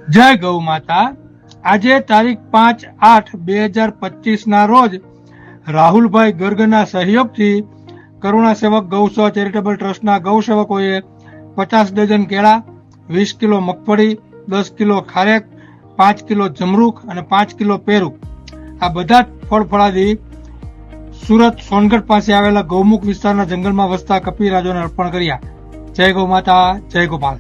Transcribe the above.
જય ગૌ માતા। આજે તારીખ 5/8/2025 ના રોજ રાહુલભાઈ ગર્ગના સહયોગથી કરુણા સેવક ગૌસેવા ચેરિટેબલ ટ્રસ્ટના ગૌસેવકોએ 50 ડઝન કેળા, 20 કિલો મગફળી, 10 કિલો ખારેક, 5 કિલો જમરૂખ અને 5 કિલો પેરું આ બધા ફળફળાદી સુરત સોનગઢ પાસે આવેલા ગૌમુખ વિસ્તારના જંગલમાં વસતા કપિરાજોને અર્પણ કર્યા। જય ગૌ માતા, જય ગોપાલ।